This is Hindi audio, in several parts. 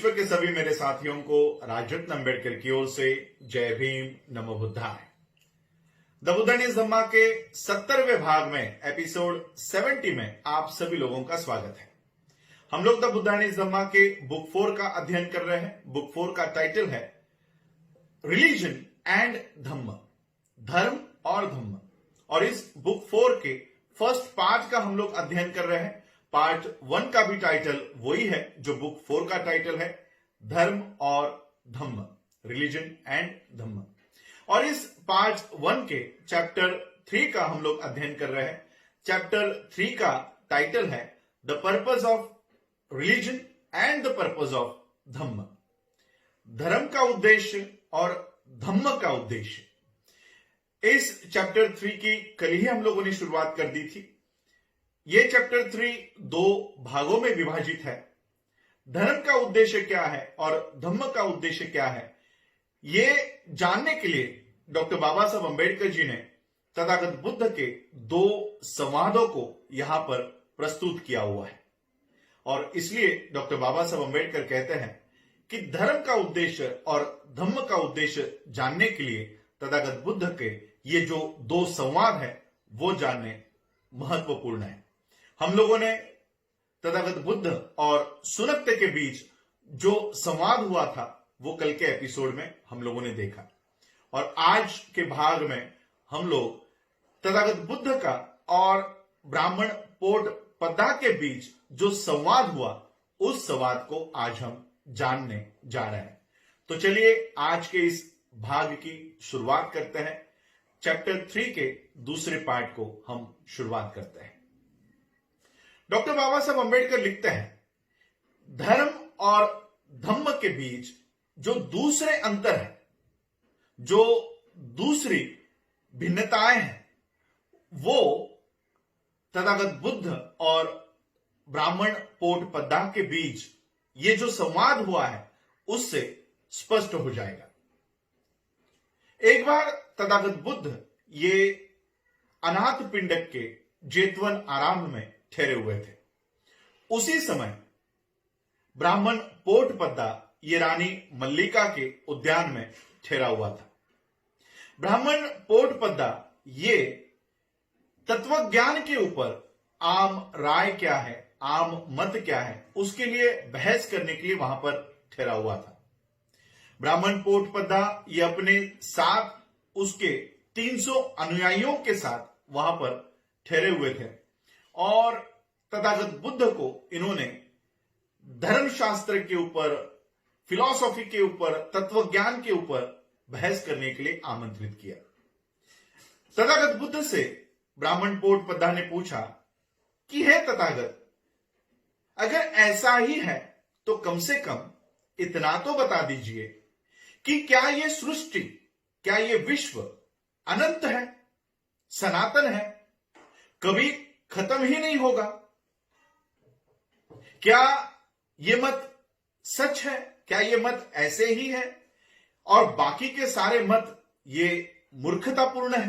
विश्व के सभी मेरे साथियों को राजरत्न अम्बेडकर की ओर से जय भीम, नमो बुद्धाय। द बुद्धन इज धम्मा के 70वें भाग में एपिसोड 70 में आप सभी लोगों का स्वागत है। हम लोग द बुद्धन इज धम्मा के बुक 4 का अध्ययन कर रहे हैं। बुक 4 का टाइटल है रिलीजन एंड धम्म, धर्म और धम्म। और इस बुक 4 के फर्स्ट पार्ट का हम लोग अध्ययन कर रहे हैं। पार्ट 1 का भी टाइटल वही है जो बुक 4 का टाइटल है, धर्म और धम्म, रिलीजन एंड धम्म। और इस पार्ट 1 के चैप्टर 3 का हम लोग अध्ययन कर रहे हैं। चैप्टर 3 का टाइटल है the purpose of religion and the purpose of Dhamma, धर्म का उद्देश्य और धम्म का उद्देश्य। इस चैप्टर 3 की कल ही हम लोगों ने शुरुआत कर दी थी। यह चैप्टर 3 2 भागों में विभाजित है। धर्म का उद्देश्य क्या है और धम्म का उद्देश्य क्या है, यह जानने के लिए डॉक्टर बाबा साहब अम्बेडकर जी ने तथागत बुद्ध के 2 संवादों को यहां पर प्रस्तुत किया हुआ है। और इसलिए डॉक्टर बाबा साहब अम्बेडकर कहते हैं कि धर्म का उद्देश्य और धम्म का उद्देश्य जानने के लिए तथागत बुद्ध के ये जो 2 संवाद है वो जानने महत्वपूर्ण है। हम लोगों ने तथागत बुद्ध और सुनक्ते के बीच जो संवाद हुआ था वो कल के एपिसोड में हम लोगों ने देखा। और आज के भाग में हम लोग तथागत बुद्ध का और ब्राह्मण पोट पद्दा के बीच जो संवाद हुआ उस संवाद को आज हम जानने जा रहे हैं। तो चलिए आज के इस भाग की शुरुआत करते हैं। चैप्टर 3 के दूसरे पार्ट को हम शुरुआत करते हैं। डॉक्टर बाबा साहब अम्बेडकर लिखते हैं, धर्म और धम्म के बीच जो दूसरे अंतर है, जो दूसरी भिन्नताएं हैं, वो तथागत बुद्ध और ब्राह्मण पोट पद्दा के बीच ये जो संवाद हुआ है उससे स्पष्ट हो जाएगा। एक बार तथागत बुद्ध ये अनाथ पिंडक के जेतवन आराम में ठहरे हुए थे। उसी समय ब्राह्मण पोट पद्दा ये रानी मल्लिका के उद्यान में ठहरा हुआ था। ब्राह्मण पोट पद्दा ये तत्वज्ञान के ऊपर आम राय क्या है, आम मत क्या है, उसके लिए बहस करने के लिए वहां पर ठहरा हुआ था। ब्राह्मण पोट पद्दा ये अपने साथ उसके 300 अनुयायियों के साथ वहां पर ठहरे हुए थे और तथागत बुद्ध को इन्होंने धर्मशास्त्र के ऊपर, फिलॉसफी के ऊपर, तत्वज्ञान के ऊपर बहस करने के लिए आमंत्रित किया। तथागत बुद्ध से ब्राह्मण पोट पद्दा ने पूछा कि हे तथागत, अगर ऐसा ही है तो कम से कम इतना तो बता दीजिए कि क्या ये सृष्टि, क्या ये विश्व अनंत है, सनातन है, कभी खत्म ही नहीं होगा? क्या ये मत सच है? क्या ये मत ऐसे ही है और बाकी के सारे मत ये मूर्खतापूर्ण है?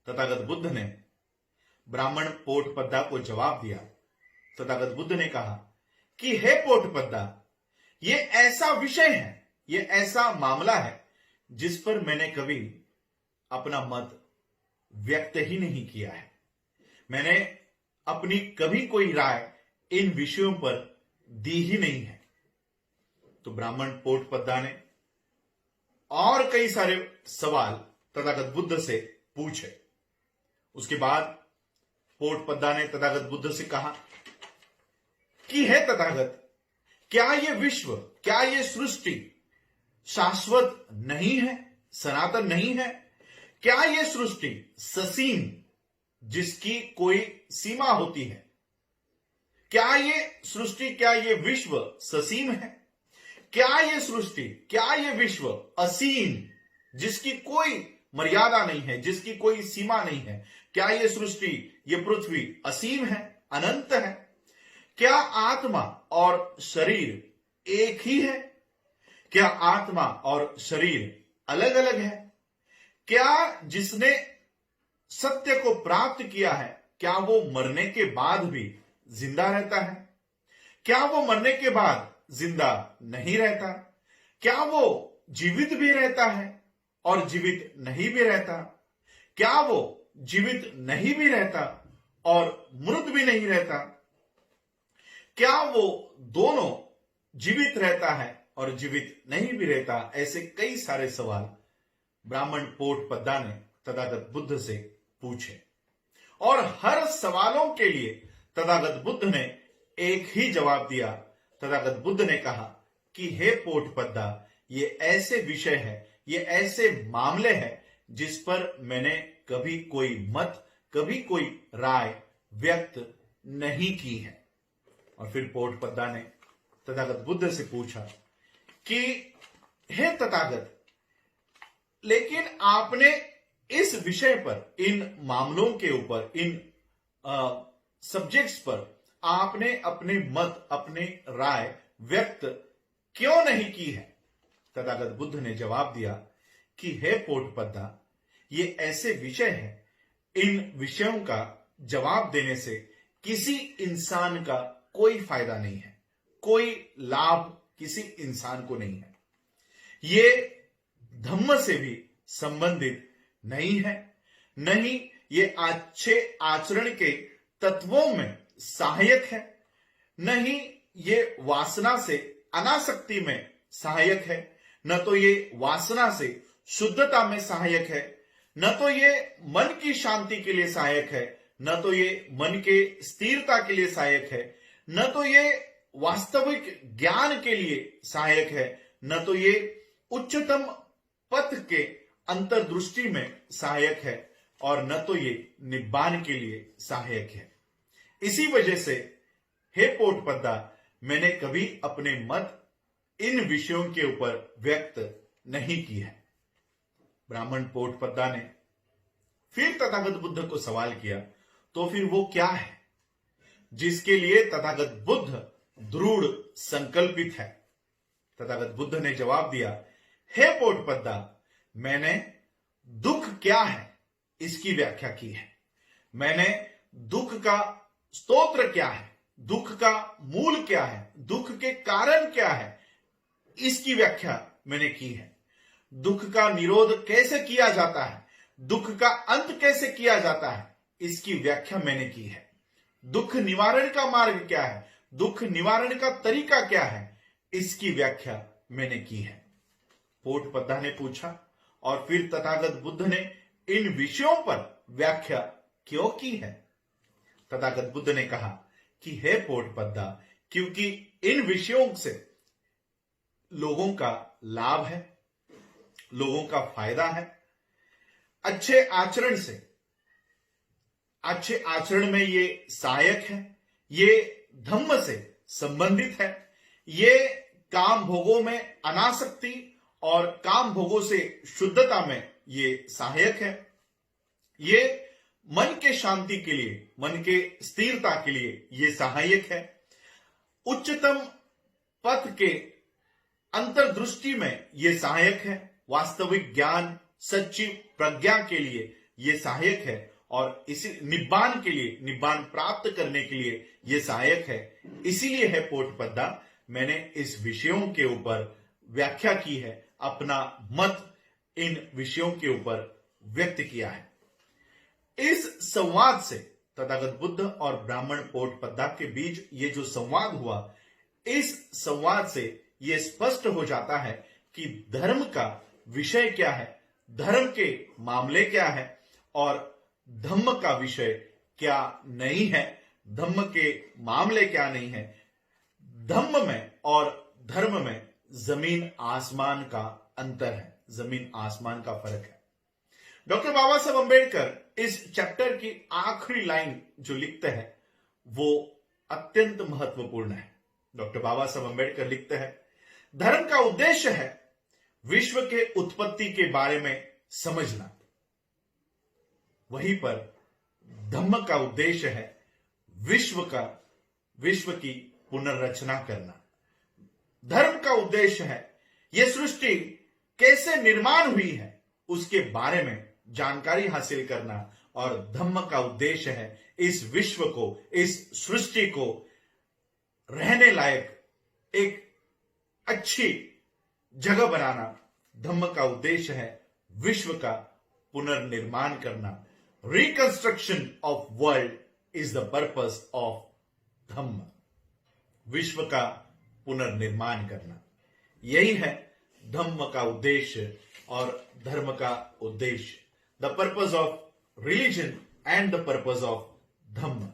तथागत बुद्ध ने ब्राह्मण पोट पद्दा को जवाब दिया। तथागत बुद्ध ने कहा कि हे पोट पद्दा, ये ऐसा विषय है, ये ऐसा मामला है जिस पर मैंने कभी अपना मत व्यक्त ही नहीं किया है। मैंने अपनी कभी कोई राय इन विषयों पर दी ही नहीं है। तो ब्राह्मण पोट पद्दा ने और कई सारे सवाल तथागत बुद्ध से पूछे। उसके बाद पोट पद्दा ने तथागत बुद्ध से कहा कि हे तथागत, क्या ये विश्व, क्या ये सृष्टि शाश्वत नहीं है, सनातन नहीं है? क्या ये सृष्टि ससीम, जिसकी कोई सीमा होती है? क्या ये सृष्टि, क्या ये विश्व ससीम है? क्या ये सृष्टि, क्या ये विश्व असीम, जिसकी कोई मर्यादा नहीं है, जिसकी कोई सीमा नहीं है? क्या ये सृष्टि, ये पृथ्वी असीम है, अनंत है? क्या आत्मा और शरीर एक ही है? क्या आत्मा और शरीर अलग अलग है? क्या जिसने सत्य को प्राप्त किया है, क्या वो मरने के बाद भी जिंदा रहता है? क्या वो मरने के बाद जिंदा नहीं रहता? क्या वो जीवित भी रहता है और जीवित नहीं भी रहता? क्या वो जीवित नहीं भी रहता और मृत भी नहीं रहता? क्या वो दोनों जीवित रहता है और जीवित नहीं भी रहता? ऐसे कई सारे सवाल ब्राह्मण पोटपद्दा ने तथागत बुद्ध से पूछे और हर सवालों के लिए तथागत बुद्ध ने एक ही जवाब दिया। तथागत बुद्ध ने कहा कि हे पोटपद्दा, ये ऐसे विषय है, ये ऐसे मामले हैं जिस पर मैंने कभी कोई मत, कभी कोई राय व्यक्त नहीं की है। और फिर पोटपद्दा ने तथागत बुद्ध से पूछा कि हे तथागत, लेकिन आपने इस विषय पर, इन मामलों के ऊपर, इन सब्जेक्ट्स पर आपने अपने मत, अपने राय व्यक्त क्यों नहीं की है? तथागत बुद्ध ने जवाब दिया कि हे पोटपद्दा, ये ऐसे विषय हैं, इन विषयों का जवाब देने से किसी इंसान का कोई फायदा नहीं है, कोई लाभ किसी इंसान को नहीं है। ये धम्म से भी संबंधित नहीं है, नहीं ये अच्छे आचरण के तत्वों में सहायक है, नहीं ये वासना से अनासक्ति में सहायक है, न तो ये वासना से शुद्धता में सहायक है, न तो ये मन की शांति के लिए सहायक है, न तो ये मन के स्थिरता के लिए सहायक है, न तो ये वास्तविक ज्ञान के लिए सहायक है, न तो ये उच्चतम पथ के अंतर्दृष्टि में सहायक है, और न तो ये निब्बान के लिए सहायक है। इसी वजह से हे पोटपद्दा, मैंने कभी अपने मत इन विषयों के ऊपर व्यक्त नहीं की है। ब्राह्मण पोटपद्दा ने फिर तथागत बुद्ध को सवाल किया, तो फिर वो क्या है जिसके लिए तथागत बुद्ध दृढ़ संकल्पित है? तथागत बुद्ध ने जवाब दिया, हे पोटपद्दा, मैंने दुख क्या है इसकी व्याख्या की है। मैंने दुख का स्तोत्र क्या है, दुख का मूल क्या है, दुख के कारण क्या है, इसकी व्याख्या मैंने की है। दुख का निरोध कैसे किया जाता है, दुख का अंत कैसे किया जाता है, इसकी व्याख्या मैंने की है। दुख निवारण का मार्ग क्या है, दुख निवारण का तरीका क्या है, इसकी व्याख्या मैंने की है। पोटपद्दा ने पूछा, और फिर तथागत बुद्ध ने इन विषयों पर व्याख्या क्यों की है? तथागत बुद्ध ने कहा कि हे पोटपद्दा, क्योंकि इन विषयों से लोगों का लाभ है, लोगों का फायदा है। अच्छे आचरण से, अच्छे आचरण में ये सहायक है, ये धम्म से संबंधित है, ये काम भोगों में अनासक्ति और काम भोगों से शुद्धता में ये सहायक है, ये मन के शांति के लिए, मन के स्थिरता के लिए ये सहायक है, उच्चतम पथ के अंतर्दृष्टि में ये सहायक है, वास्तविक ज्ञान, सच्ची प्रज्ञा के लिए ये सहायक है, और इसी निब्बान के लिए, निब्बान प्राप्त करने के लिए ये सहायक है। इसीलिए है पोटपद्दा, मैंने इस विषयों के ऊपर व्याख्या की है, अपना मत इन विषयों के ऊपर व्यक्त किया है। इस संवाद से तथागत बुद्ध और ब्राह्मण पोटपद्दा के बीच ये जो संवाद हुआ, इस संवाद से ये स्पष्ट हो जाता है कि धर्म का विषय क्या है, धर्म के मामले क्या है, और धम्म का विषय क्या नहीं है, धम्म के मामले क्या नहीं है। धम्म में और धर्म में जमीन आसमान का अंतर है, जमीन आसमान का फर्क है। डॉक्टर बाबा साहब अंबेडकर इस चैप्टर की आखिरी लाइन जो लिखते हैं वो अत्यंत महत्वपूर्ण है। डॉक्टर बाबा साहब अंबेडकर लिखते हैं, धर्म का उद्देश्य है विश्व के उत्पत्ति के बारे में समझना, वहीं पर धम्म का उद्देश्य है विश्व की पुनर्रचना करना। धर्म का उद्देश्य है यह सृष्टि कैसे निर्माण हुई है उसके बारे में जानकारी हासिल करना, और धम्म का उद्देश्य है इस विश्व को, इस सृष्टि को रहने लायक एक अच्छी जगह बनाना धम्म का उद्देश्य है। विश्व का पुनर्निर्माण करना, reconstruction of world is the purpose of Dhamma. विश्व का पुनर्निर्माण करना, यही है धम्म का उद्देश्य और धर्म का उद्देश्य। The purpose of religion and the purpose of Dhamma.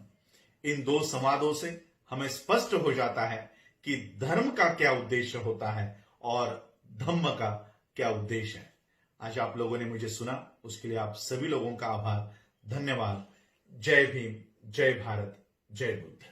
इन दो संवादों से हमें स्पष्ट हो जाता है कि धर्म का क्या उद्देश्य होता है और धम्म का क्या उद्देश्य है। आज आप लोगों ने मुझे सुना, उसके लिए आप सभी लोगों का आभार, धन्यवाद। जय भीम, जय भारत, जय बुद्ध।